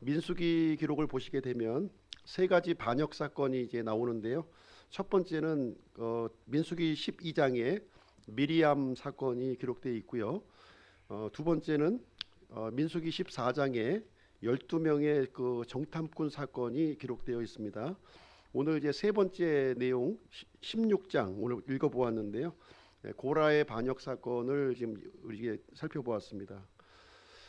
민수기 기록을 보시게 되면 세 가지 반역 사건이 이제 나오는데요. 첫 번째는 민수기 12장에 미리암 사건이 기록되어 있고요. 두 번째는 민수기 14장에 12명의 그 정탐꾼 사건이 기록되어 있습니다. 오늘 이제 세 번째 내용 16장 오늘 읽어보았는데요. 고라의 반역 사건을 지금 우리가 살펴보았습니다.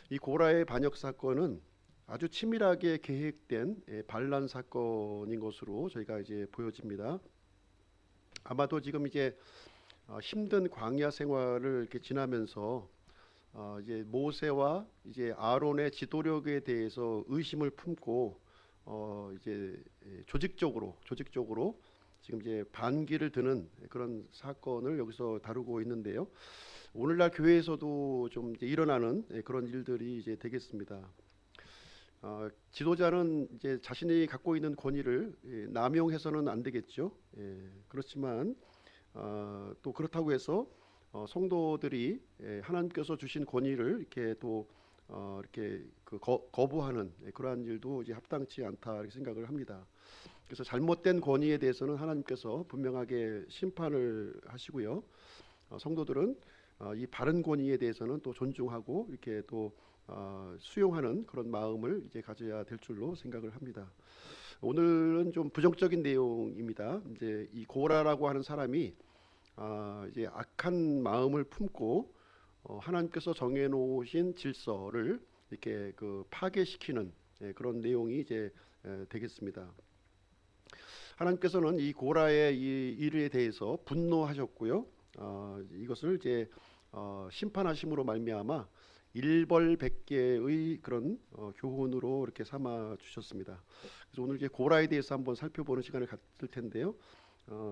이 고라의 반역 사건은 아주 치밀하게 계획된 반란 사건인 것으로 저희가 이제 보여집니다. 아마도 지금 이제 힘든 광야 생활을 이렇게 지나면서 이제 모세와 이제 아론의 지도력에 대해서 의심을 품고 이제 조직적으로 지금 이제 반기를 드는 그런 사건을 여기서 다루고 있는데요. 오늘날 교회에서도 좀 이제 일어나는 그런 일들이 이제 되겠습니다. 지도자는 이제 자신이 갖고 있는 권위를 남용해서는 안 되겠죠. 그렇지만 또 그렇다고 해서 성도들이 하나님께서 주신 권위를 이렇게 또 이렇게 거부하는 그러한 일도 이제 합당치 않다 이렇게 생각을 합니다. 그래서 잘못된 권위에 대해서는 하나님께서 분명하게 심판을 하시고요. 성도들은 이 바른 권위에 대해서는 또 존중하고 이렇게 또 수용하는 그런 마음을 이제 가져야 될 줄로 생각을 합니다. 오늘은 좀 부정적인 내용입니다. 이제 이 고라라고 하는 사람이 이제 악한 마음을 품고 하나님께서 정해놓으신 질서를 이렇게 파괴시키는 그런 내용이 이제 되겠습니다. 하나님께서는 이 고라의 이 일에 대해서 분노하셨고요. 이것을 이제 심판하심으로 말미암아 일벌백계의 그런 교훈으로 이렇게 삼아 주셨습니다. 그래서 오늘 이제 고라에 대해서 한번 살펴보는 시간을 갖을 텐데요.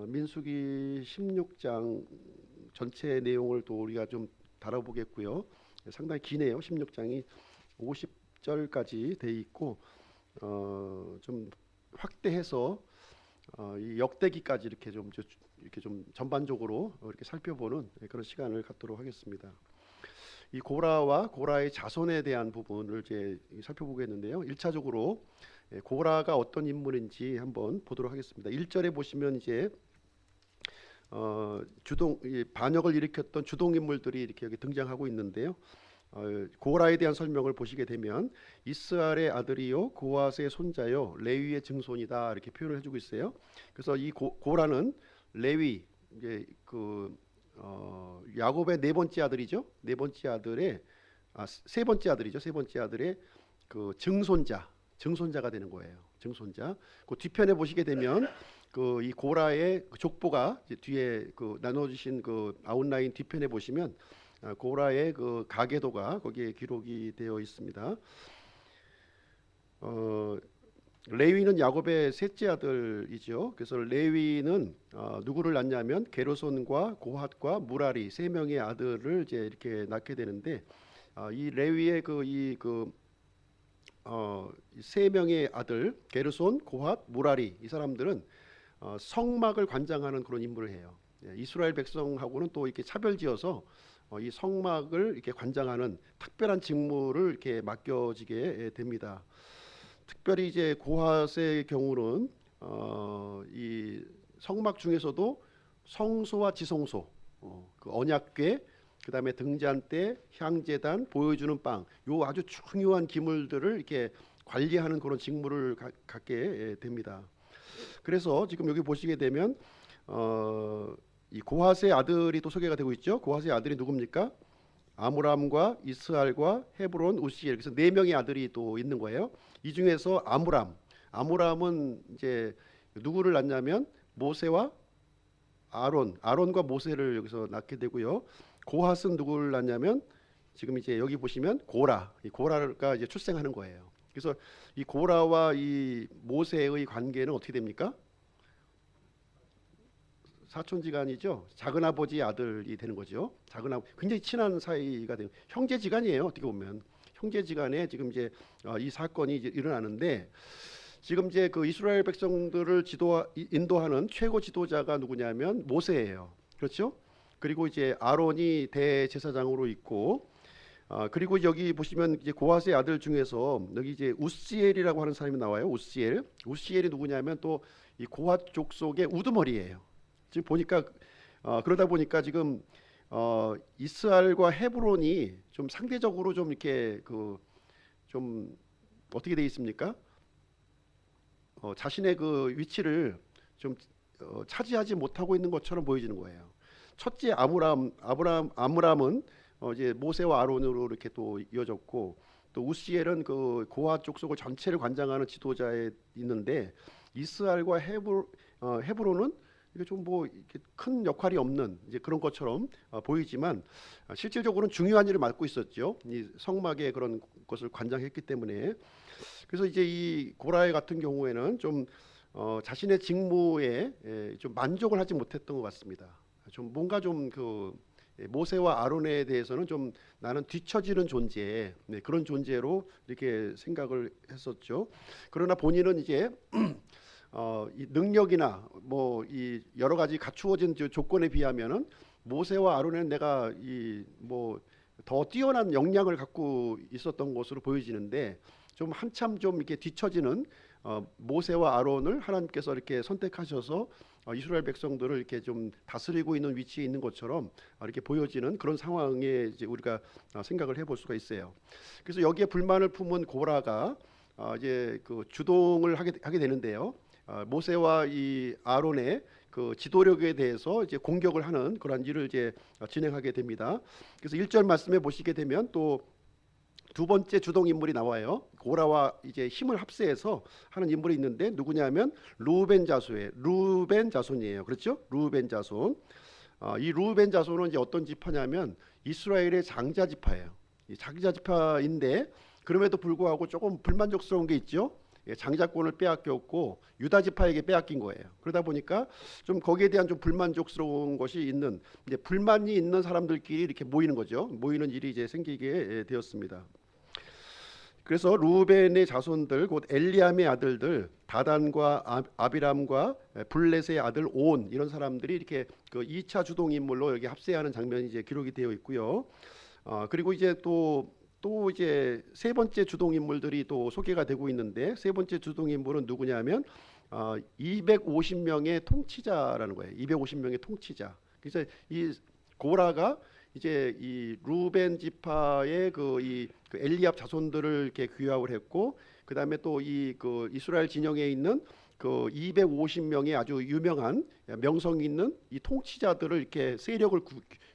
민수기 16장 전체 내용을 또 우리가 좀 다뤄보겠고요. 상당히 기네요. 16장이 50절까지 돼 있고 좀 확대해서 이 역대기까지 이렇게 좀 전반적으로 이렇게 살펴보는 그런 시간을 갖도록 하겠습니다. 이 고라와 고라의 자손에 대한 부분을 이제 살펴보겠는데요. 1차적으로 고라가 어떤 인물인지 한번 보도록 하겠습니다. 1절에 보시면 이제 반역을 일으켰던 주동 인물들이 이렇게 여기 등장하고 있는데요. 고라에 대한 설명을 보시게 되면 이스라엘의 아들이요 고핫의 손자요 레위의 증손이다 이렇게 표현을 해주고 있어요. 그래서 이 고라는 레위 이제 야곱의 네 번째 아들이죠. 네 번째 아들의 세 번째 아들이죠. 세 번째 아들의 그 증손자가 되는 거예요. 증손자. 그 뒤편에 보시게 되면 이 고라의 족보가 뒤에 나눠주신 아웃라인 뒤편에 보시면 고라의 가계도가 거기에 기록이 되어 있습니다. 레위는 야곱의 셋째 아들이죠. 그래서 레위는 누구를 낳냐면 게르손과 고핫과 무라리 세 명의 아들을 이제 이렇게 낳게 되는데 이 레위의 세 명의 아들 게르손, 고핫, 무라리 이 사람들은 성막을 관장하는 그런 임무를 해요. 이스라엘 백성하고는 또 이렇게 차별지어서 이 성막을 이렇게 관장하는 특별한 직무를 이렇게 맡겨지게 됩니다. 특별히 이제 고핫의 경우는 이 성막 중에서도 성소와 지성소, 그 언약궤, 그다음에 등잔대, 향제단, 보여주는 빵, 요 아주 중요한 기물들을 이렇게 관리하는 그런 직무를 갖게 됩니다. 그래서 지금 여기 보시게 되면 이 고핫의 아들이 또 소개가 되고 있죠. 고핫의 아들이 누굽니까? 아므람과 이스알과 헤브론, 우시엘. 그래서 네 명의 아들이 또 있는 거예요. 이 중에서 아므람은 이제 누구를 낳냐면 모세와 아론과 모세를 여기서 낳게 되고요. 고핫은 누구를 낳냐면 지금 이제 여기 보시면 이 고라가 이제 출생하는 거예요. 그래서 이 고라와 이 모세의 관계는 어떻게 됩니까? 사촌지간이죠. 작은아버지 아들이 되는 거죠. 굉장히 친한 사이가 되는 형제지간이에요. 어떻게 보면 형제지간에 지금 이제 이 사건이 이제 일어나는데 지금 이제 이스라엘 백성들을 인도하는 최고 지도자가 누구냐면 모세예요. 그렇죠? 그리고 이제 아론이 대제사장으로 있고 그리고 여기 보시면 이제 고핫의 아들 중에서 여기 이제 우시엘이라고 하는 사람이 나와요. 우시엘. 우시엘이 누구냐면 또 이 고핫 족속의 우두머리예요. 지금 보니까 그러다 보니까 지금 이스라엘과 헤브론이 좀 상대적으로 좀 이렇게 그 좀 어떻게 돼 있습니까? 자신의 그 위치를 좀 차지하지 못하고 있는 것처럼 보여지는 거예요. 첫째 아므람은 이제 모세와 아론으로 이렇게 또 이어졌고, 또 우시엘은 그 고핫 족속을 전체를 관장하는 지도자에 있는데, 이스라엘과 헤브론은 이게 좀 뭐 이렇게 큰 역할이 없는 이제 그런 것처럼 보이지만 실질적으로는 중요한 일을 맡고 있었죠. 이 성막의 그런 것을 관장했기 때문에. 그래서 이제 이 고라의 같은 경우에는 좀 자신의 직무에 좀 만족을 하지 못했던 것 같습니다. 좀 뭔가 좀 그 모세와 아론에 대해서는 좀 나는 뒤처지는 존재, 그런 존재로 이렇게 생각을 했었죠. 그러나 본인은 이제 이 능력이나 뭐 이 여러 가지 갖추어진 조건에 비하면은 모세와 아론은 내가 이 뭐 더 뛰어난 역량을 갖고 있었던 것으로 보여지는데, 좀 한참 좀 이렇게 뒤처지는 모세와 아론을 하나님께서 이렇게 선택하셔서 이스라엘 백성들을 이렇게 좀 다스리고 있는 위치에 있는 것처럼 이렇게 보여지는 그런 상황에 이제 우리가 생각을 해볼 수가 있어요. 그래서 여기에 불만을 품은 고라가 이제 그 주동을 하게 되는데요. 모세와 이 아론의 그 지도력에 대해서 이제 공격을 하는 그런 일을 이제 진행하게 됩니다. 그래서 1절 말씀에 보시게 되면 또 두 번째 주동 인물이 나와요. 고라와 이제 힘을 합세해서 하는 인물이 있는데, 누구냐면 루벤 자손이에요. 그렇죠? 루벤 자손. 이 루벤 자손은 이제 어떤 지파냐면 이스라엘의 장자 지파예요. 이 장자 지파인데 그럼에도 불구하고 조금 불만족스러운 게 있죠. 장자권을 빼앗겼고 유다 지파에게 빼앗긴 거예요. 그러다 보니까 좀 거기에 대한 좀 불만족스러운 것이 있는, 이제 불만이 있는 사람들끼리 이렇게 모이는 거죠. 모이는 일이 이제 생기게 되었습니다. 그래서 루벤의 자손들, 곧 엘리암의 아들들 다단과 아비람과 블렛의 아들 온, 이런 사람들이 이렇게 그 2차 주동 인물로 여기 합세하는 장면이 이제 기록이 되어 있고요. 그리고 이제 또 이제 세 번째 주동 인물들이 또 소개가 되고 있는데, 세 번째 주동 인물은 누구냐면 250명의 통치자라는 거예요. 250명의 통치자. 그래서 이 고라가 이제 이 루벤 지파의 그 엘리압 자손들을 이렇게 규합을 했고, 그다음에 또 이 그 이스라엘 진영에 있는 그 250명의 아주 유명한 명성 있는 이 통치자들을 이렇게 세력을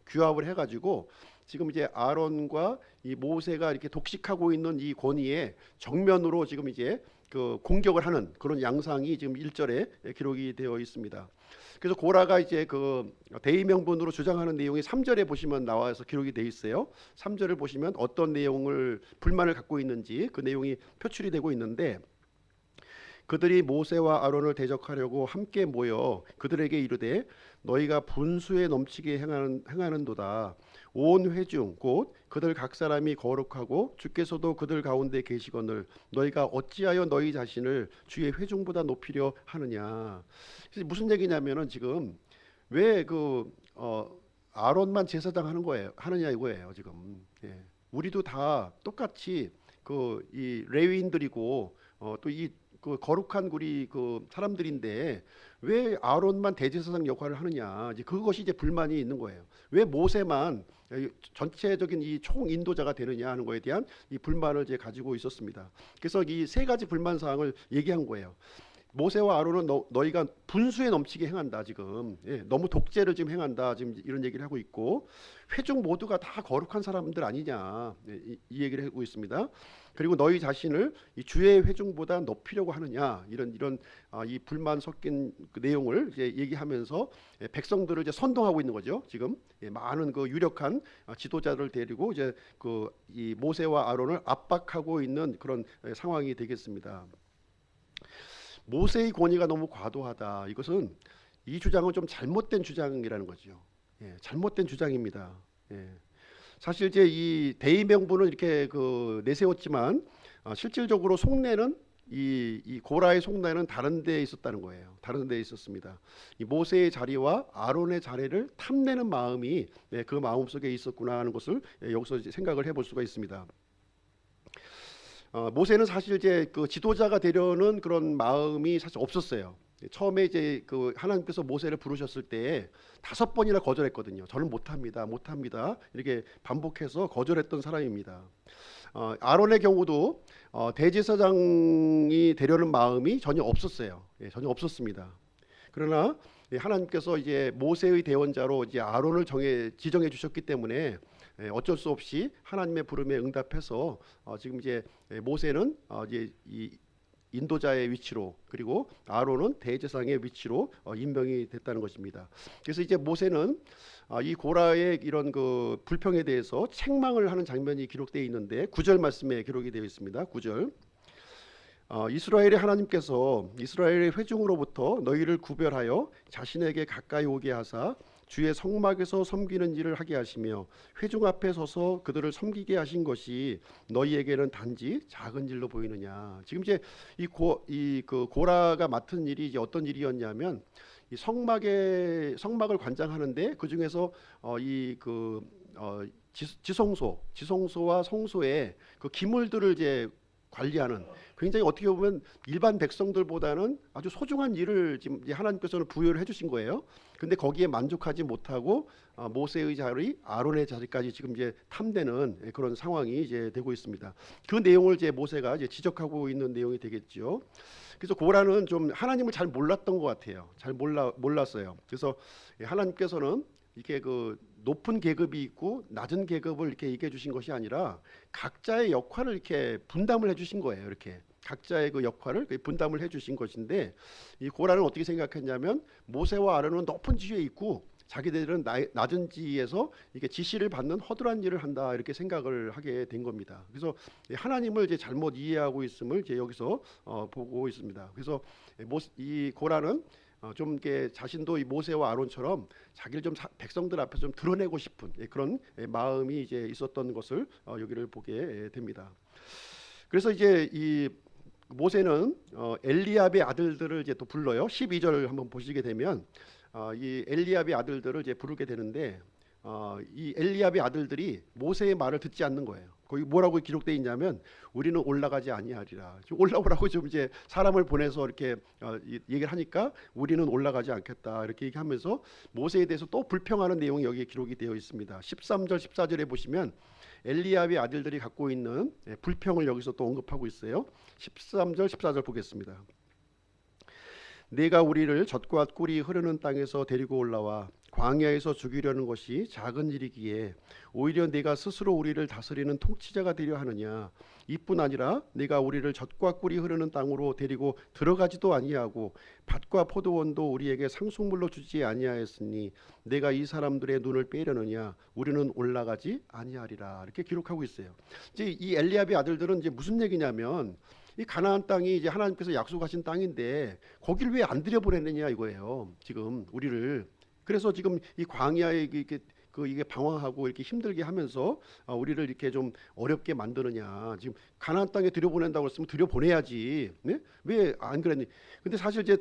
규합을 해가지고 지금 이제 아론과 이 모세가 이렇게 독식하고 있는 이 권위에 정면으로 지금 이제 그 공격을 하는 그런 양상이 지금 1절에 기록이 되어 있습니다. 그래서 고라가 이제 그 대의명분으로 주장하는 내용이 3절에 보시면 나와서 기록이 되어 있어요. 3절을 보시면 어떤 내용을 불만을 갖고 있는지 그 내용이 표출이 되고 있는데, 그들이 모세와 아론을 대적하려고 함께 모여 그들에게 이르되 너희가 분수에 넘치게 행하는도다. 온 회중 곧 그들 각 사람이 거룩하고 주께서도 그들 가운데 계시거늘 너희가 어찌하여 너희 자신을 주의 회중보다 높이려 하느냐. 무슨 얘기냐면은 지금 왜 그 아론만 제사장 하느냐 이거예요 지금. 우리도 다 똑같이 그 이 레위인들이고 또 이 그 거룩한 우리 그 사람들인데 왜 아론만 대제사장 역할을 하느냐, 이제 그것이 이제 불만이 있는 거예요. 왜 모세만 전체적인 이 총 인도자가 되느냐 하는 거에 대한 이 불만을 이제 가지고 있었습니다. 그래서 이 세 가지 불만 사항을 얘기한 거예요. 모세와 아론은 너희가 분수에 넘치게 행한다 지금. 너무 독재를 지금 행한다 지금 이런 얘기를 하고 있고, 회중 모두가 다 거룩한 사람들 아니냐, 이 얘기를 하고 있습니다. 그리고 너희 자신을 이 주의 회중보다 높이려고 하느냐, 이런 이 불만 섞인 그 내용을 이제 얘기하면서 백성들을 이제 선동하고 있는 거죠 지금. 많은 그 유력한 지도자를 데리고 이제 그 이 모세와 아론을 압박하고 있는 그런 상황이 되겠습니다. 모세의 권위가 너무 과도하다. 이것은 이 주장은 좀 잘못된 주장이라는 거죠. 잘못된 주장입니다. 사실 이제 이 대의명분을 이렇게 그 내세웠지만 실질적으로 속내는 이 고라의 속내는 다른 데에 있었다는 거예요. 다른 데에 있었습니다. 이 모세의 자리와 아론의 자리를 탐내는 마음이 그 마음 속에 있었구나 하는 것을 여기서 이제 생각을 해볼 수가 있습니다. 모세는 사실 이제 그 지도자가 되려는 그런 마음이 사실 없었어요. 처음에 이제 그 하나님께서 모세를 부르셨을 때 5번이나 거절했거든요. 저는 못합니다, 못합니다 이렇게 반복해서 거절했던 사람입니다. 아론의 경우도 대제사장이 되려는 마음이 전혀 없었어요. 전혀 없었습니다. 그러나 하나님께서 이제 모세의 대원자로 이제 아론을 지정해 주셨기 때문에 어쩔 수 없이 하나님의 부름에 응답해서 지금 이제 모세는 이제 이 인도자의 위치로, 그리고 아론은 대제사장의 위치로 임명이 됐다는 것입니다. 그래서 이제 모세는 이 고라의 이런 그 불평에 대해서 책망을 하는 장면이 기록되어 있는데 9절 말씀에 기록이 되어 있습니다. 9절. 이스라엘의 하나님께서 이스라엘의 회중으로부터 너희를 구별하여 자신에게 가까이 오게 하사 주의 성막에서 섬기는 일을 하게 하시며 회중 앞에 서서 그들을 섬기게 하신 것이 너희에게는 단지 작은 일로 보이느냐. 지금 이제 그 고라가 맡은 일이 이제 어떤 일이었냐면 이 성막을 관장하는데 그 중에서 지성소와 성소의 그 기물들을 이제 관리하는, 굉장히 어떻게 보면 일반 백성들보다는 아주 소중한 일을 지금 하나님께서는 부여를 해주신 거예요. 근데 거기에 만족하지 못하고 모세의 자리, 아론의 자리까지 지금 이제 탐내는 그런 상황이 이제 되고 있습니다. 그 내용을 이제 모세가 이제 지적하고 있는 내용이 되겠죠. 그래서 고라는 좀 하나님을 잘 몰랐던 것 같아요. 잘 몰랐어요. 그래서 하나님께서는 이렇게 그 높은 계급이 있고 낮은 계급을 이렇게 얘기해 주신 것이 아니라 각자의 역할을 이렇게 분담을 해 주신 거예요. 이렇게 각자의 그 역할을 분담을 해 주신 것인데, 이 고라는 어떻게 생각했냐면 모세와 아론은 높은 지위에 있고 자기들은 낮은 지위에서 이게 지시를 받는 허술한 일을 한다, 이렇게 생각을 하게 된 겁니다. 그래서 하나님을 이제 잘못 이해하고 있음을 이제 여기서 보고 있습니다. 그래서 이 고라는 좀 이렇게 자신도 이 모세와 아론처럼 자기를 좀 백성들 앞에서 좀 드러내고 싶은 그런 마음이 이제 있었던 것을 여기를 보게 됩니다. 그래서 이제 이 모세는 엘리압의 아들들을 이제 또 불러요. 12절 한번 보시게 되면 이 엘리압의 아들들을 이제 부르게 되는데 이 엘리압의 아들들이 모세의 말을 듣지 않는 거예요. 거기 뭐라고 기록되어 있냐면 우리는 올라가지 아니하리라. 올라오라고 좀 이제 사람을 보내서 이렇게 얘기를 하니까 우리는 올라가지 않겠다, 이렇게 얘기하면서 모세에 대해서 또 불평하는 내용이 여기에 기록이 되어 있습니다. 13절 14절에 보시면 엘리압의 아들들이 갖고 있는 불평을 여기서 또 언급하고 있어요. 13절 14절 보겠습니다. 내가 우리를 젖과 꿀이 흐르는 땅에서 데리고 올라와 광야에서 죽이려는 것이 작은 일이기에 오히려 내가 스스로 우리를 다스리는 통치자가 되려 하느냐. 이뿐 아니라 내가 우리를 젖과 꿀이 흐르는 땅으로 데리고 들어가지도 아니하고 밭과 포도원도 우리에게 상속물로 주지 아니하였으니 내가 이 사람들의 눈을 빼려느냐. 우리는 올라가지 아니하리라, 이렇게 기록하고 있어요. 이제 이 엘리압의 아들들은 이제 무슨 얘기냐면 이 가나안 땅이 이제 하나님께서 약속하신 땅인데 거기를 왜 안 들여보내느냐 이거예요. 지금 우리를. 그래서 지금 이 광야에 이게 방황하고 이렇게 힘들게 하면서 우리를 이렇게 좀 어렵게 만드느냐. 지금 가나안 땅에 들여보낸다고 했으면 들여보내야지. 네? 왜 안 그랬니? 근데 사실 이제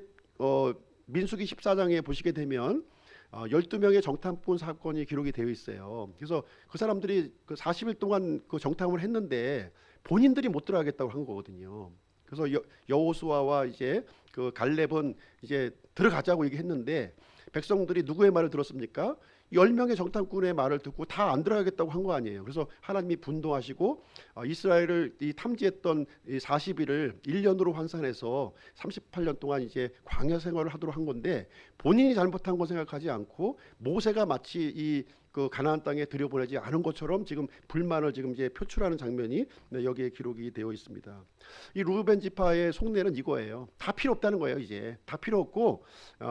민수기 14장에 보시게 되면 12명의 정탐꾼 사건이 기록이 되어 있어요. 그래서 그 사람들이 그 40일 동안 그 정탐을 했는데 본인들이 못 들어가겠다고 한 거거든요. 그래서 여호수아와 이제 그 갈렙은 이제 들어가자고 얘기했는데 백성들이 누구의 말을 들었습니까? 10명의 정탐꾼의 말을 듣고 다 안 들어가겠다고 한 거 아니에요. 그래서 하나님이 분노하시고 이스라엘을 이 탐지했던 이 40일을 1년으로 환산해서 38년 동안 이제 광야 생활을 하도록 한 건데, 본인이 잘못한 거 생각하지 않고 모세가 마치 이 그 가나안 땅에 들여보내지 않은 것처럼 지금 불만을 지금 이제 표출하는 장면이 여기에 기록이 되어 있습니다. 이 루벤 지파의 속내는 이거예요. 다 필요 없다는 거예요. 이제 다 필요 없고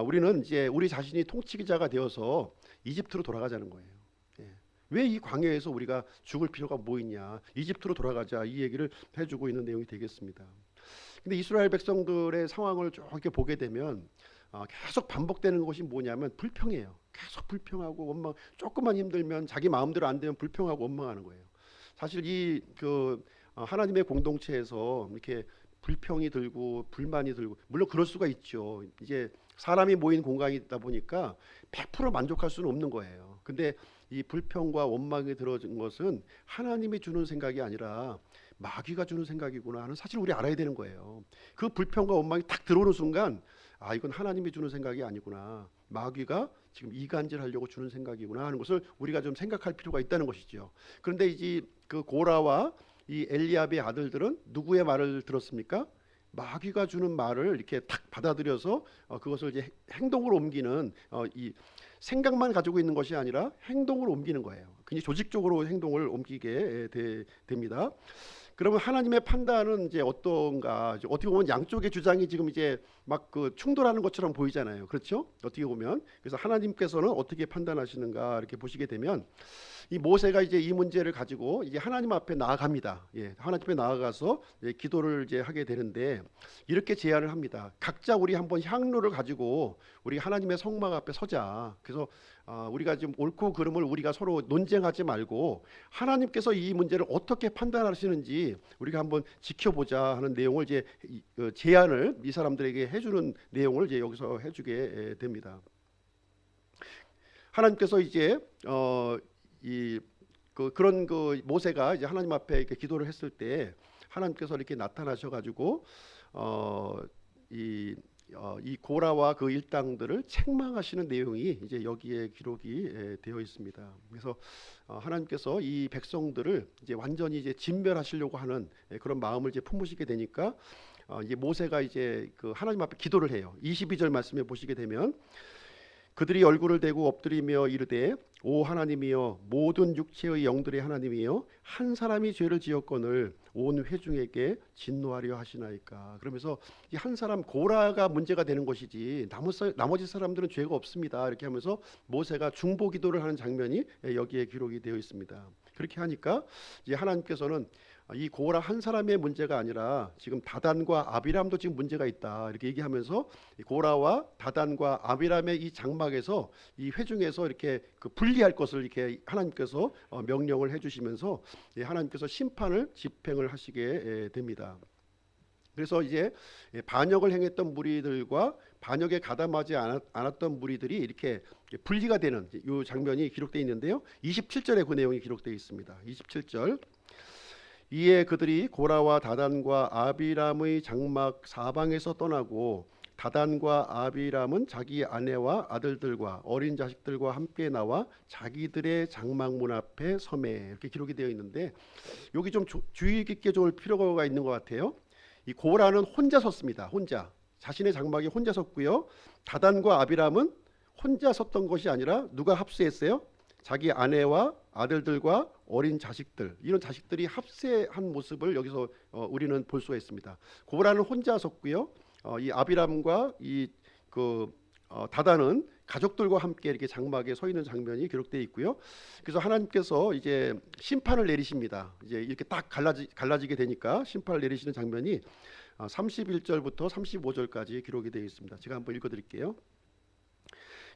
우리는 이제 우리 자신이 통치자가 되어서 이집트로 돌아가자는 거예요. 왜 이 광야에서 우리가 죽을 필요가 뭐 있냐, 이집트로 돌아가자, 이 얘기를 해주고 있는 내용이 되겠습니다. 근데 이스라엘 백성들의 상황을 쭉 이렇게 보게 되면 계속 반복되는 것이 뭐냐면 불평이에요. 계속 불평하고 원망, 조금만 힘들면 자기 마음대로 안 되면 불평하고 원망하는 거예요. 사실 이 하나님의 공동체에서 이렇게 불평이 들고 불만이 들고, 물론 그럴 수가 있죠. 이제 사람이 모인 공간이다 보니까 100% 만족할 수는 없는 거예요. 근데 이 불평과 원망이 들어진 것은 하나님이 주는 생각이 아니라 마귀가 주는 생각이구나 하는 사실을 우리 알아야 되는 거예요. 그 불평과 원망이 딱 들어오는 순간, 아, 이건 하나님이 주는 생각이 아니구나, 마귀가 지금 이간질하려고 주는 생각이구나 하는 것을 우리가 좀 생각할 필요가 있다는 것이죠. 그런데 이제 그 고라와 이 엘리압의 아들들은 누구의 말을 들었습니까? 마귀가 주는 말을 이렇게 탁 받아들여서 그것을 이제 행동으로 옮기는, 이 생각만 가지고 있는 것이 아니라 행동으로 옮기는 거예요. 굉장히 조직적으로 행동을 옮기게 됩니다. 그러면 하나님의 판단은 이제 어떤가? 이제 어떻게 보면 양쪽의 주장이 지금 이제 막 그 충돌하는 것처럼 보이잖아요. 그렇죠? 어떻게 보면. 그래서 하나님께서는 어떻게 판단하시는가 이렇게 보시게 되면, 이 모세가 이제 이 문제를 가지고 이제 하나님 앞에 나아갑니다. 예, 하나님 앞에 나아가서 기도를 이제 하게 되는데, 이렇게 제안을 합니다. 각자 우리 한번 향로를 가지고 우리 하나님의 성막 앞에 서자. 그래서 우리가 지금 옳고 그름을 우리가 서로 논쟁하지 말고 하나님께서 이 문제를 어떻게 판단하시는지 우리가 한번 지켜보자 하는 내용을 이제 제안을 이 사람들에게 해주는 내용을 이제 여기서 해주게 됩니다. 하나님께서 이제 그런 모세가 이제 하나님 앞에 이렇게 기도를 했을 때 하나님께서 이렇게 나타나셔가지고 이 고라와 그 일당들을 책망하시는 내용이 이제 여기에 기록이 되어 있습니다. 그래서 하나님께서 이 백성들을 이제 완전히 이제 진멸하시려고 하는 그런 마음을 이제 품으시게 되니까 이제 모세가 이제 그 하나님 앞에 기도를 해요. 22절 말씀에 보시게 되면, 그들이 얼굴을 대고 엎드리며 이르되, 오 하나님이여, 모든 육체의 영들의 하나님이여, 한 사람이 죄를 지었거늘 온 회중에게 진노하려 하시나이까. 그러면서 이 한 사람 고라가 문제가 되는 것이지 나머지 사람들은 죄가 없습니다, 이렇게 하면서 모세가 중보 기도를 하는 장면이 여기에 기록이 되어 있습니다. 그렇게 하니까 이제 하나님께서는 이 고라 한 사람의 문제가 아니라 지금 다단과 아비람도 지금 문제가 있다, 이렇게 얘기하면서 고라와 다단과 아비람의 이 장막에서 이 회중에서 이렇게 그 분리할 것을 이렇게 하나님께서 명령을 해주시면서 하나님께서 심판을 집행을 하시게 됩니다. 그래서 이제 반역을 행했던 무리들과 반역에 가담하지 않았던 무리들이 이렇게 분리가 되는 이 장면이 기록되어 있는데요. 27절에 그 내용이 기록되어 있습니다. 27절. 이에 그들이 고라와 다단과 아비람의 장막 사방에서 떠나고, 다단과 아비람은 자기 아내와 아들들과 어린 자식들과 함께 나와 자기들의 장막문 앞에 서매, 이렇게 기록이 되어 있는데, 여기 좀 주의 깊게 볼 필요가 있는 것 같아요. 이 고라는 혼자 섰습니다. 혼자, 자신의 장막에 혼자 섰고요. 다단과 아비람은 혼자 섰던 것이 아니라 누가 합세했어요? 자기 아내와 아들들과 어린 자식들, 이런 자식들이 합세한 모습을 여기서 우리는 볼 수가 있습니다. 고라는 혼자 섰고요. 이 아비람과 다단은 가족들과 함께 이렇게 장막에 서 있는 장면이 기록되어 있고요. 그래서 하나님께서 이제 심판을 내리십니다. 이제 이렇게 딱 갈라지게 되니까 심판을 내리시는 장면이 31절부터 35절까지 기록이 되어 있습니다. 제가 한번 읽어드릴게요.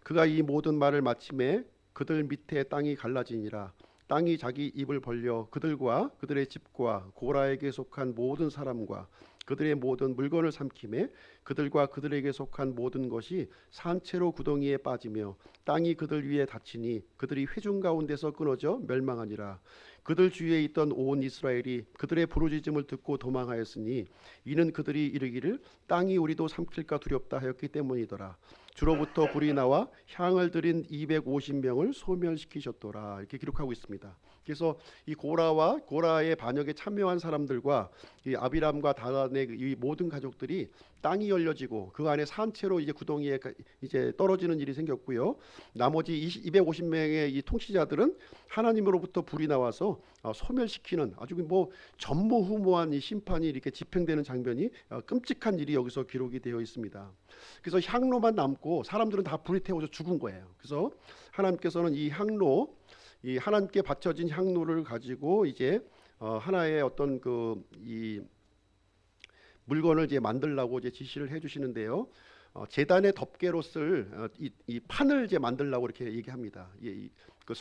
그가 이 모든 말을 마침에 그들 밑에 땅이 갈라지니라. 땅이 자기 입을 벌려 그들과 그들의 집과 고라에게 속한 모든 사람과 그들의 모든 물건을 삼키매 그들과 그들에게 속한 모든 것이 산채로 구덩이에 빠지며 땅이 그들 위에 닫히니 그들이 회중 가운데서 끊어져 멸망하니라. 그들 주위에 있던 온 이스라엘이 그들의 부르짖음을 듣고 도망하였으니 이는 그들이 이르기를 땅이 우리도 삼킬까 두렵다 하였기 때문이더라. 주로부터 불이 나와 향을 들인 250명을 소멸시키셨더라, 이렇게 기록하고 있습니다. 그래서 이 고라의 반역에 참여한 사람들과 이 아비람과 다단의 이 모든 가족들이 땅이 열려지고 그 안에 산채로 이제 구덩이에 이제 떨어지는 일이 생겼고요. 나머지 250명의 이 통치자들은 하나님으로부터 불이 나와서 소멸시키는 아주 뭐 전무후무한 이 심판이 이렇게 집행되는 장면이 끔찍한 일이 여기서 기록이 되어 있습니다. 그래서 향로만 남고 사람들은 다 불이 태워져 죽은 거예요. 그래서 하나님께서는 이 향로, 이 하나님께 바쳐진 향로를 가지고 이제 하나의 어떤 이 물건을 이제 만들라고 이제 지시를 해주시는데요. 제단의 덮개로 쓸 이 판을 이제 만들라고 이렇게 얘기합니다. 그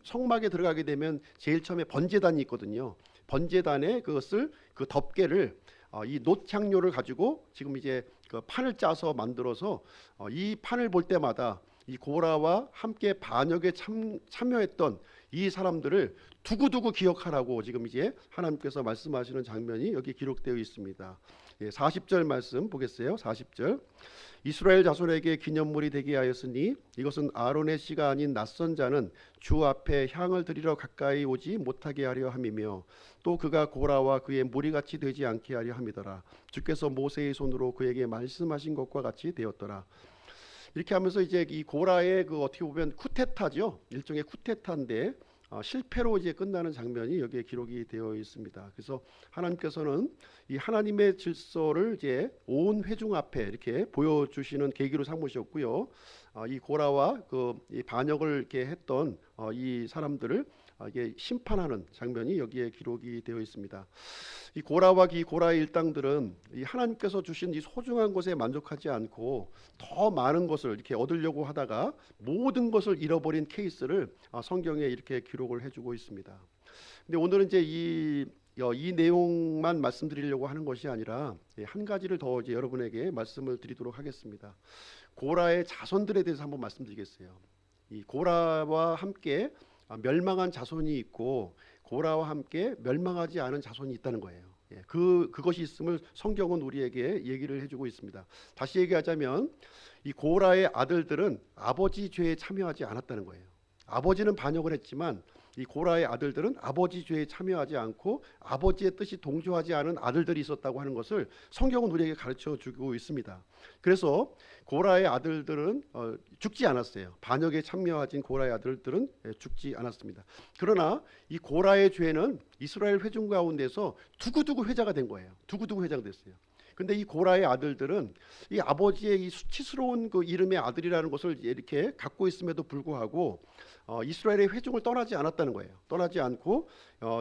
성막에 들어가게 되면 제일 처음에 번제단이 있거든요. 번제단에 그것을 그 덮개를 이 놋향료를 가지고 지금 이제 그 판을 짜서 만들어서 이 판을 볼 때마다 이 고라와 함께 반역에 참여했던 이 사람들을 두고두고 기억하라고 지금 이제 하나님께서 말씀하시는 장면이 여기 기록되어 있습니다. 40절 말씀 보겠어요. 40절. 이스라엘 자손에게 기념물이 되게 하였으니 이것은 아론의 씨가 아닌 낯선 자는 주 앞에 향을 드리러 가까이 오지 못하게 하려 함이며 또 그가 고라와 그의 무리같이 되지 않게 하려 함이더라. 주께서 모세의 손으로 그에게 말씀하신 것과 같이 되었더라. 이렇게 하면서 이제 이 고라의 그 어떻게 보면 쿠데타죠. 일종의 쿠데타인데 실패로 이제 끝나는 장면이 여기에 기록이 되어 있습니다. 그래서 하나님께서는 이 하나님의 질서를 이제 온 회중 앞에 이렇게 보여주시는 계기로 삼으셨고요. 이 고라와 이 반역을 이렇게 했던 이 사람들을 이게 심판하는 장면이 여기에 기록이 되어 있습니다. 이 고라와 이 고라의 일당들은 이 하나님께서 주신 이 소중한 것에 만족하지 않고 더 많은 것을 이렇게 얻으려고 하다가 모든 것을 잃어버린 케이스를 성경에 이렇게 기록을 해주고 있습니다. 근데 오늘은 이제 이 내용만 말씀드리려고 하는 것이 아니라 한 가지를 더 이제 여러분에게 말씀을 드리도록 하겠습니다. 고라의 자손들에 대해서 한번 말씀드리겠어요. 이 고라와 함께 멸망한 자손이 있고 고라와 함께 멸망하지 않은 자손이 있다는 거예요. 그것이 있음을 성경은 우리에게 얘기를 해주고 있습니다. 다시 얘기하자면 이 고라의 아들들은 아버지 죄에 참여하지 않았다는 거예요. 아버지는 반역을 했지만 이 고라의 아들들은 아버지 죄에 참여하지 않고 아버지의 뜻이 동조하지 않은 아들들이 있었다고 하는 것을 성경은 우리에게 가르쳐 주고 있습니다. 그래서 고라의 아들들은 죽지 않았어요. 반역에 참여하진 고라의 아들들은 죽지 않았습니다. 그러나 이 고라의 죄는 이스라엘 회중 가운데서 두고두고 회자가 된 거예요. 두고두고 회자가 됐어요. 근데 이 고라의 아들들은 이 아버지의 이 수치스러운 그 이름의 아들이라는 것을 이렇게 갖고 있음에도 불구하고 이스라엘의 회중을 떠나지 않았다는 거예요. 떠나지 않고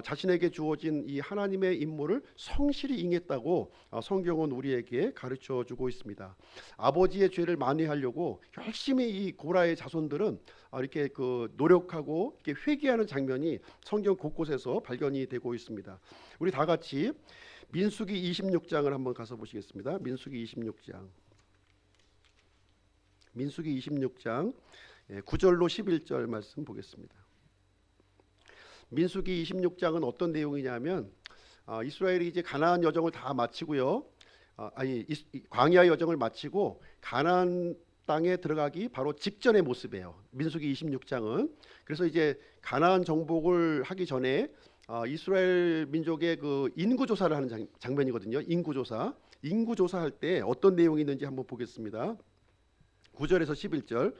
자신에게 주어진 이 하나님의 임무를 성실히 응했다고 성경은 우리에게 가르쳐 주고 있습니다. 아버지의 죄를 만회하려고 열심히 이 고라의 자손들은 이렇게 노력하고 이렇게 회개하는 장면이 성경 곳곳에서 발견이 되고 있습니다. 우리 다 같이 민수기 26장을 한번 가서 보시겠습니다. 민수기 26장. 민수기 26장 9절로 11절 말씀 보겠습니다. 민수기 26장은 어떤 내용이냐면 이스라엘이 이제 가나안 여정을 다 마치고요. 광야 여정을 마치고 가나안 땅에 들어가기 바로 직전의 모습이에요. 민수기 26장은. 그래서 이제 가나안 정복을 하기 전에 이스라엘 민족의 그 인구 조사를 하는 장면이거든요. 인구 조사할 때 어떤 내용이 있는지 한번 보겠습니다. 9절에서 11절.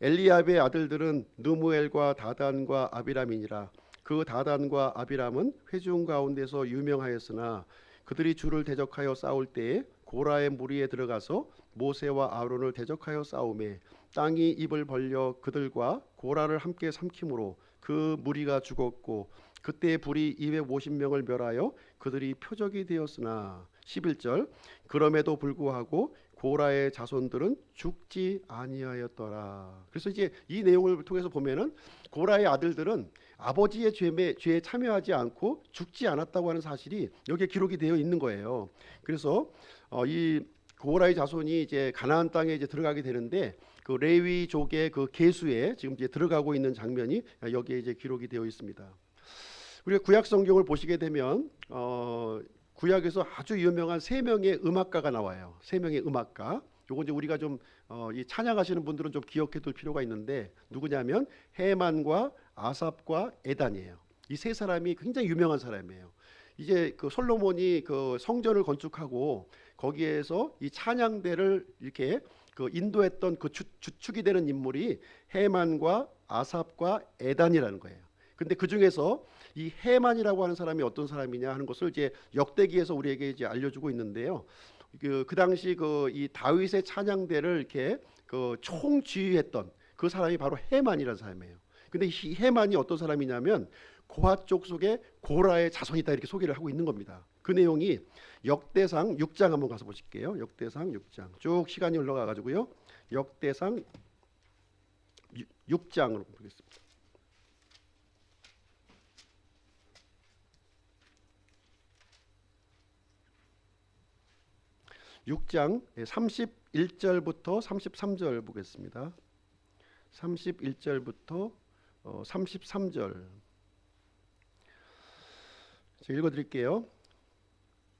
엘리압의 아들들은 느무엘과 다단과 아비람이니라. 그 다단과 아비람은 회중 가운데서 유명하였으나 그들이 주를 대적하여 싸울 때에 고라의 무리에 들어가서 모세와 아론을 대적하여 싸우매 땅이 입을 벌려 그들과 고라를 함께 삼킴으로 그 무리가 죽었고 그때 불이 250명을 멸하여 그들이 표적이 되었으나 11절. 그럼에도 불구하고 고라의 자손들은 죽지 아니하였더라. 그래서 이제 이 내용을 통해서 보면은 고라의 아들들은 아버지의 죄에 참여하지 않고 죽지 않았다고 하는 사실이 여기에 기록이 되어 있는 거예요. 그래서 이 고라의 자손이 이제 가나안 땅에 이제 들어가게 되는데 그 레위족의 그 계수에 지금 이제 들어가고 있는 장면이 여기에 이제 기록이 되어 있습니다. 우리가 구약 성경을 보시게 되면 구약에서 아주 유명한 세 명의 음악가가 나와요. 세 명의 음악가. 요거 이제 우리가 좀 이 찬양하시는 분들은 좀 기억해둘 필요가 있는데 누구냐면 헤만과 아삽과 에단이에요. 이 세 사람이 굉장히 유명한 사람이에요. 이제 그 솔로몬이 그 성전을 건축하고 거기에서 이 찬양대를 이렇게 그 인도했던 그 주축이 되는 인물이 헤만과 아삽과 에단이라는 거예요. 근데 그 중에서 이 헤만이라고 하는 사람이 어떤 사람이냐 하는 것을 이제 역대기에서 우리에게 이제 알려주고 있는데요. 그 당시 이 다윗의 찬양대를 이렇게 총지휘했던 그 사람이 바로 헤만이라는 사람이에요. 근데 이 헤만이 어떤 사람이냐면 고핫 족속의 고라의 자손이다 이렇게 소개를 하고 있는 겁니다. 그 내용이 역대상 6장 한번 가서 보실게요. 역대상 6장 쭉 시간이 흘러가 가지고요. 역대상 6장으로 보겠습니다. 6장 31절부터 33절 보겠습니다. 31절부터 33절 제가 읽어드릴게요.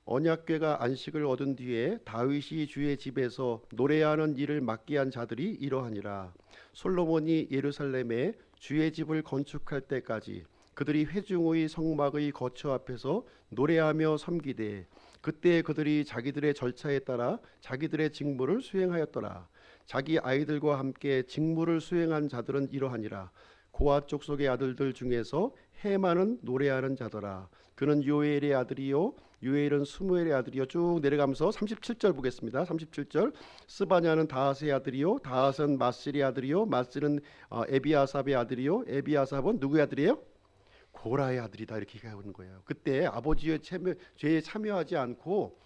언약궤가 안식을 얻은 뒤에 다윗이 주의 집에서 노래하는 일을 맡게 한 자들이 이러하니라. 솔로몬이 예루살렘에 주의 집을 건축할 때까지 그들이 회중의 성막의 거처 앞에서 노래하며 섬기되 그때 그들이 자기들의 절차에 따라 자기들의 직무를 수행하였더라. 자기 아이들과 함께 직무를 수행한 자들은 이러하니라. 고앗 족속의 아들들 중에서 헤만은 노래하는 자더라. 그는 요엘의 아들이요 요엘은 스무엘의 아들이요. 쭉 내려가면서 37절 보겠습니다. 37절 스바냐는 다핫의 아들이요 다핫은 마실의 아들이요 마실은 에비아삽의 아들이요 에비아삽은 누구의 아들이에요? 고라의 아들이다. 이렇게 얘기하는 거예요. 그때 아버지의 죄에 참여하지 않고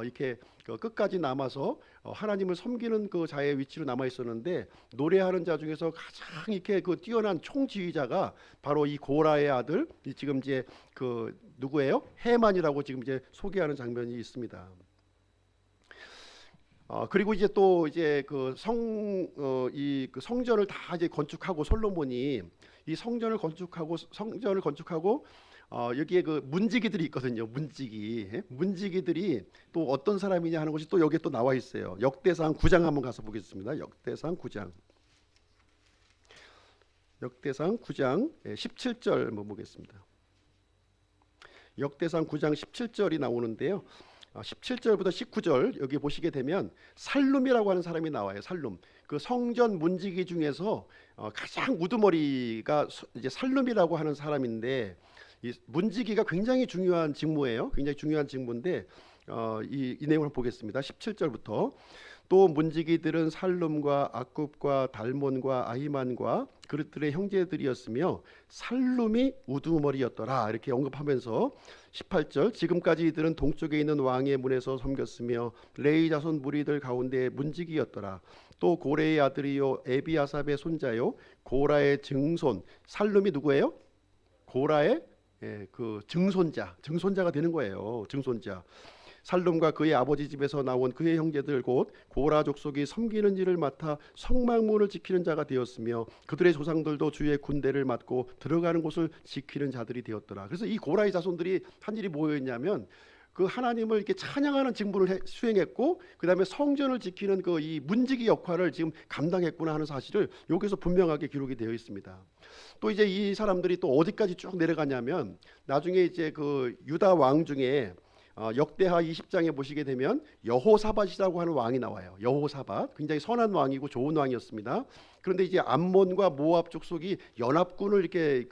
이렇게 끝까지 남아서 하나님을 섬기는 그 자의 위치로 남아 있었는데, 노래하는 자 중에서 가장 이렇게 그 뛰어난 총지휘자가 바로 이 고라의 아들, 지금 이제 그 누구예요? 헤만이라고 지금 이제 소개하는 장면이 있습니다. 그리고 이제 또 이제 그 성전을 다 이제 건축하고 솔로몬이 이 성전을 건축하고 여기에 그 문지기들이 있거든요. 문지기들이 또 어떤 사람이냐 하는 것이 또 여기에 또 나와 있어요. 역대상 9장 한번 가서 보겠습니다. 역대상 9장 17절 한번 보겠습니다. 역대상 9장 17절이 나오는데요. 17절부터 19절 여기 보시게 되면 살룸이라고 하는 사람이 나와요. 살룸. 그 성전 문지기 중에서 가장 우두머리가 이제 살룸이라고 하는 사람인데, 이 문지기가 굉장히 중요한 직무예요. 굉장히 중요한 직무인데 이 내용을 보겠습니다. 17절부터 또 문지기들은 살룸과 악굽과 달몬과 아히만과 그들의 형제들이었으며 살룸이 우두머리였더라. 이렇게 언급하면서 18절 지금까지 이들은 동쪽에 있는 왕의 문에서 섬겼으며 레위 자손 무리들 가운데 문지기였더라. 또 고레의 아들이요 에비아삽의 손자요 고라의 증손. 살룸이 누구예요? 고라의 그 증손자가 되는 거예요. 증손자. 살룸과 그의 아버지 집에서 나온 그의 형제들 곧 고라 족속이 섬기는 일을 맡아 성막문을 지키는 자가 되었으며 그들의 조상들도 주의 군대를 맡고 들어가는 곳을 지키는 자들이 되었더라. 그래서 이 고라의 자손들이 한 일이 뭐였냐면 그 하나님을 이렇게 찬양하는 직무를 수행했고, 그 다음에 성전을 지키는 그 이 문지기 역할을 지금 감당했구나 하는 사실을 여기서 분명하게 기록이 되어 있습니다. 또 이제 이 사람들이 또 어디까지 쭉 내려가냐면 나중에 이제 그 유다 왕 중에 역대하 20장에 보시게 되면 여호사밧이라고 하는 왕이 나와요. 여호사밧 굉장히 선한 왕이고 좋은 왕이었습니다. 그런데 이제 암몬과 모압 족속이 연합군을 이렇게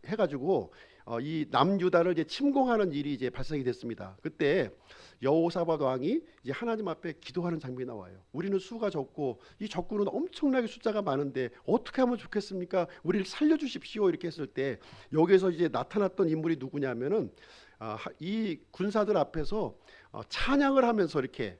해가지고 이 남유다를 이제 침공하는 일이 이제 발생이 됐습니다. 그때 여호사밧 왕이 이제 하나님 앞에 기도하는 장면이 나와요. 우리는 수가 적고 이 적군은 엄청나게 숫자가 많은데 어떻게 하면 좋겠습니까? 우리를 살려주십시오. 이렇게 했을 때 여기서 이제 나타났던 인물이 누구냐면은 이 군사들 앞에서 찬양을 하면서 이렇게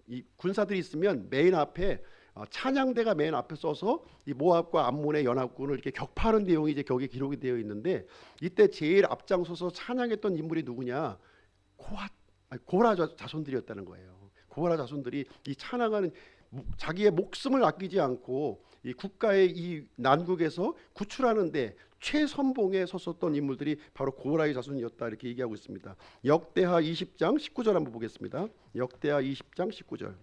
이 군사들이 있으면 메인 앞에 찬양대가 맨 앞에 서서 이 모압과 암몬의 연합군을 이렇게 격파하는 내용이 이제 거기에 기록이 되어 있는데, 이때 제일 앞장서서 찬양했던 인물이 누구냐? 고라 자손들이었다는 거예요. 고라 자손들이 이 찬양하는 자기의 목숨을 아끼지 않고 이 국가의 이 난국에서 구출하는데 최선봉에 섰었던 인물들이 바로 고라의 자손이었다. 이렇게 얘기하고 있습니다. 역대하 20장 19절 한번 보겠습니다. 역대하 20장 19절.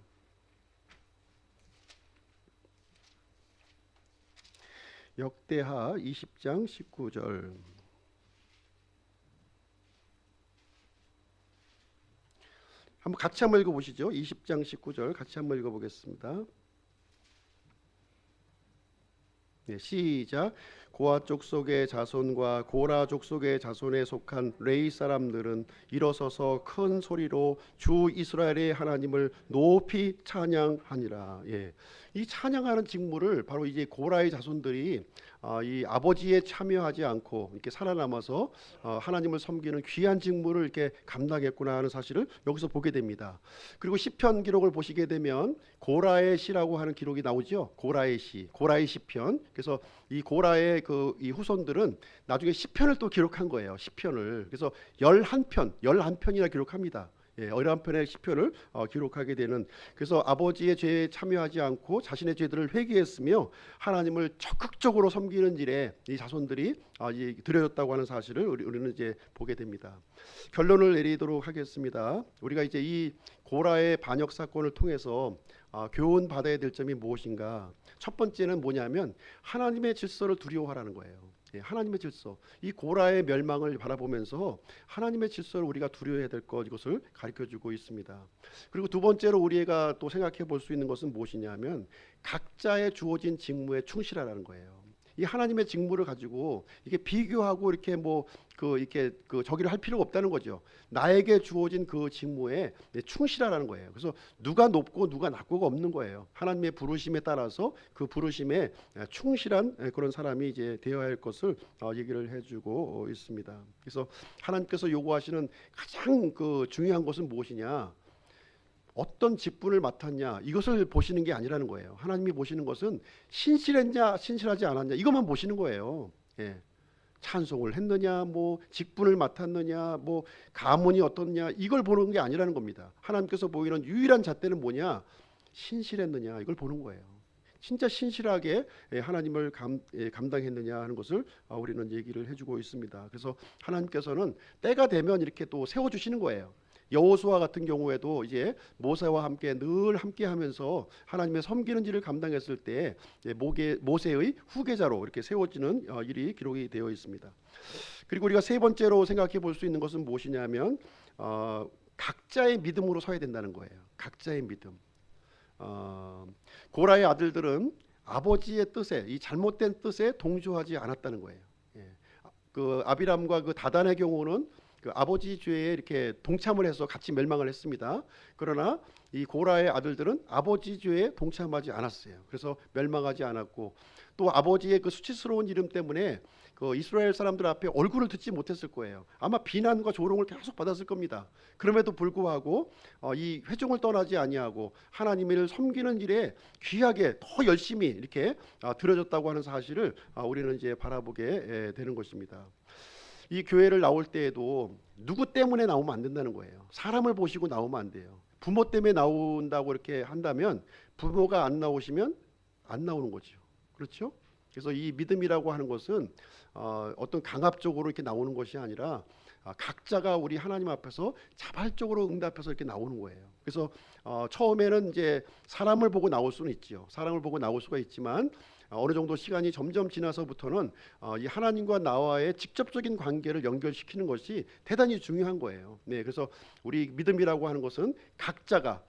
역대하 20장 19절. 같이 한번 읽어보시죠. 20장 19절 같이 한번 읽어보겠습니다. 네, 시작. 고아 족속의 자손과 고라 족속의 자손에 속한 레위 사람들은 일어서서 큰 소리로 주 이스라엘의 하나님을 높이 찬양하니라. 이 찬양하는 직무를 바로 이제 고라의 자손들이 이 아버지에 참여하지 않고 이렇게 살아남아서 하나님을 섬기는 귀한 직무를 이렇게 감당했구나 하는 사실을 여기서 보게 됩니다. 그리고 시편 기록을 보시게 되면 고라의 시라고 하는 기록이 나오죠. 고라의 시, 고라의 시편. 그래서 이 고라의 이 후손들은 나중에 시편을 또 기록한 거예요. 시편을. 그래서 11편이나 기록합니다. 어린 편의 시편을 기록하게 되는, 그래서 아버지의 죄에 참여하지 않고 자신의 죄들을 회개했으며 하나님을 적극적으로 섬기는 일에 이 자손들이 들여졌다고 하는 사실을 우리는 이제 보게 됩니다. 결론을 내리도록 하겠습니다. 우리가 이제 이 고라의 반역 사건을 통해서 교훈 받아야 될 점이 무엇인가? 첫 번째는 뭐냐면 하나님의 질서를 두려워하라는 거예요. 하나님의 질서, 이 고라의 멸망을 바라보면서 하나님의 질서를 우리가 두려워해야 될 것, 이것을 가르쳐주고 있습니다. 그리고 두 번째로 우리가 또 생각해 볼 수 있는 것은 무엇이냐면 각자의 주어진 직무에 충실하라는 거예요. 이 하나님의 직무를 가지고 이게 비교하고 이렇게 이렇게 저기를 할 필요가 없다는 거죠. 나에게 주어진 그 직무에 충실하라는 거예요. 그래서 누가 높고 누가 낮고가 없는 거예요. 하나님의 부르심에 따라서 그 부르심에 충실한 그런 사람이 이제 되어야 할 것을 얘기를 해주고 있습니다. 그래서 하나님께서 요구하시는 가장 중요한 것은 무엇이냐? 어떤 직분을 맡았냐, 이것을 보시는 게 아니라는 거예요. 하나님이 보시는 것은 신실했냐 신실하지 않았냐, 이것만 보시는 거예요. 찬송을 했느냐, 직분을 맡았느냐, 가문이 어떻냐, 이걸 보는 게 아니라는 겁니다. 하나님께서 보이는 유일한 잣대는 뭐냐? 신실했느냐, 이걸 보는 거예요. 진짜 신실하게 하나님을 감당했느냐 하는 것을 우리는 얘기를 해주고 있습니다. 그래서 하나님께서는 때가 되면 이렇게 또 세워주시는 거예요. 여호수아 같은 경우에도 이제 모세와 함께 늘 함께하면서 하나님의 섬기는 일을 감당했을 때 모세의 후계자로 이렇게 세워지는 일이 기록이 되어 있습니다. 그리고 우리가 세 번째로 생각해 볼 수 있는 것은 무엇이냐면 각자의 믿음으로 서야 된다는 거예요. 각자의 믿음. 고라의 아들들은 아버지의 뜻에, 이 잘못된 뜻에 동조하지 않았다는 거예요. 그 아비람과 그 다단의 경우는 그 아버지 죄에 이렇게 동참을 해서 같이 멸망을 했습니다. 그러나 이 고라의 아들들은 아버지 죄에 동참하지 않았어요. 그래서 멸망하지 않았고, 또 아버지의 그 수치스러운 이름 때문에 그 이스라엘 사람들 앞에 얼굴을 듣지 못했을 거예요. 아마 비난과 조롱을 계속 받았을 겁니다. 그럼에도 불구하고 이 회중을 떠나지 아니하고 하나님을 섬기는 일에 귀하게 더 열심히 이렇게 들여졌다고 하는 사실을 우리는 이제 바라보게 되는 것입니다. 이 교회를 나올 때에도 누구 때문에 나오면 안 된다는 거예요. 사람을 보시고 나오면 안 돼요. 부모 때문에 나온다고 이렇게 한다면 부모가 안 나오시면 안 나오는 거죠. 그렇죠? 그래서 이 믿음이라고 하는 것은 어떤 강압적으로 이렇게 나오는 것이 아니라 각자가 우리 하나님 앞에서 자발적으로 응답해서 이렇게 나오는 거예요. 그래서 처음에는 이제 사람을 보고 나올 수는 있지요. 사람을 보고 나올 수가 있지만 어느 정도 시간이 점점 지나서부터는 이 하나님과 나와의 직접적인 관계를 연결시키는 것이 대단히 중요한 거예요. 그래서 우리 믿음이라고 하는 것은 각자가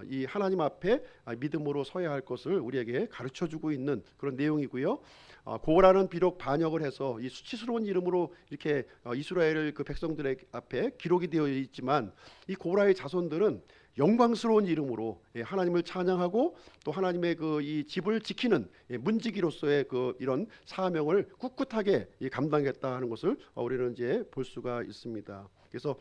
이 하나님 앞에 믿음으로 서야 할 것을 우리에게 가르쳐주고 있는 그런 내용이고요. 고라는 비록 반역을 해서 이 수치스러운 이름으로 이렇게 이스라엘 그 백성들의 앞에 기록이 되어 있지만, 이 고라의 자손들은 영광스러운 이름으로 하나님을 찬양하고 또 하나님의 그 이 집을 지키는 문지기로서의 그 이런 사명을 꿋꿋하게 감당했다 하는 것을 우리는 이제 볼 수가 있습니다. 그래서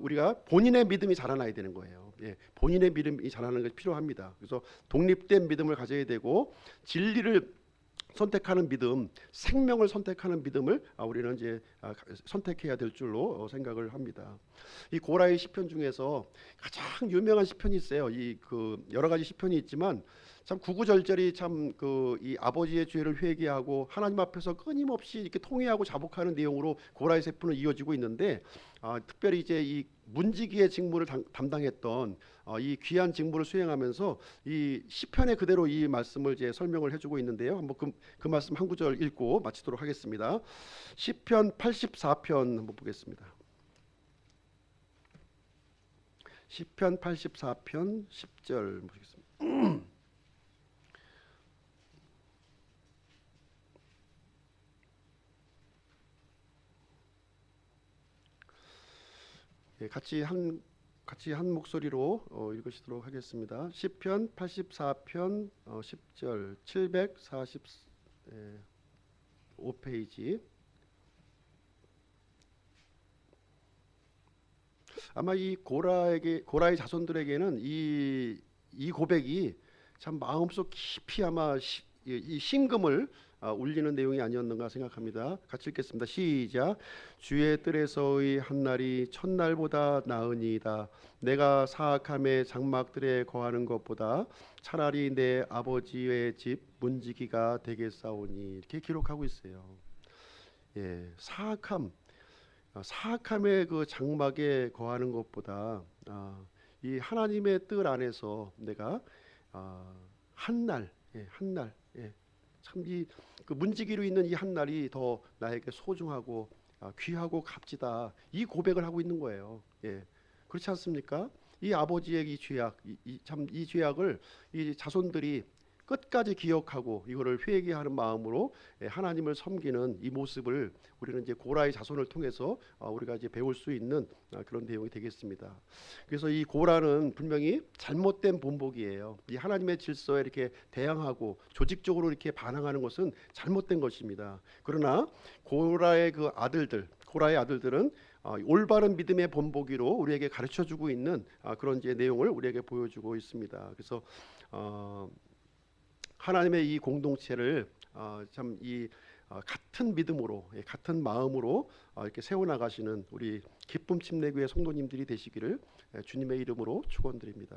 우리가 본인의 믿음이 자라나야 되는 거예요. 본인의 믿음이 자라나는 것이 필요합니다. 그래서 독립된 믿음을 가져야 되고, 진리를 선택하는 믿음, 생명을 선택하는 믿음을 우리는 이제 선택해야 될 줄로 생각을 합니다. 이 고라의 시편 중에서 가장 유명한 시편이 있어요. 이 그 여러 가지 시편이 있지만 참 구구절절이 참 그 이 아버지의 죄를 회개하고 하나님 앞에서 끊임없이 이렇게 통회하고 자복하는 내용으로 고라의 시편은 이어지고 있는데, 특별히 이제 이 문지기의 직무를 담당했던 이 귀한 직무를 수행하면서 이 시편에 그대로 이 말씀을 이제 설명을 해주고 있는데요. 한번 그 말씀 한 구절 읽고 마치도록 하겠습니다. 시편 84편 한번 보겠습니다. 시편 84편 10절 보겠습니다. 같이 한 목소리로 읽으시도록 하겠습니다. 시편 84편 10절 745페이지. 아마 이 고라의 자손들에게는 이 고백이 참 마음속 깊이 아마 이 심금을 울리는 내용이 아니었는가 생각합니다. 같이 읽겠습니다. 시작. 주의 뜰에서의 한 날이 첫날보다 나으니이다. 내가 사악함의 장막들에 거하는 것보다 차라리 내 아버지의 집 문지기가 되겠사오니. 이렇게 기록하고 있어요. 예, 사악함의 그 장막에 거하는 것보다 이 하나님의 뜰 안에서 내가 한날, 한날, 참 이 그 문지기로 있는 이 한 날이 더 나에게 소중하고 귀하고 값지다. 이 고백을 하고 있는 거예요. 예, 그렇지 않습니까? 이 아버지의 이 죄악, 이 죄악을 이 자손들이 끝까지 기억하고 이거를 회개하는 마음으로 하나님을 섬기는 이 모습을 우리는 이제 고라의 자손을 통해서 우리가 이제 배울 수 있는 그런 내용이 되겠습니다. 그래서 이 고라는 분명히 잘못된 본보기예요. 이 하나님의 질서에 이렇게 대항하고 조직적으로 이렇게 반항하는 것은 잘못된 것입니다. 그러나 고라의 아들들은 올바른 믿음의 본보기로 우리에게 가르쳐주고 있는 그런 이제 내용을 우리에게 보여주고 있습니다. 그래서 하나님의 이 공동체를 참 이 같은 믿음으로 같은 마음으로 이렇게 세워나가시는 우리 기쁨 침례교회 성도님들이 되시기를 주님의 이름으로 축원드립니다.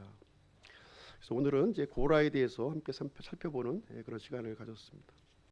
그래서 오늘은 이제 고라에 대해서 함께 살펴보는 그런 시간을 가졌습니다.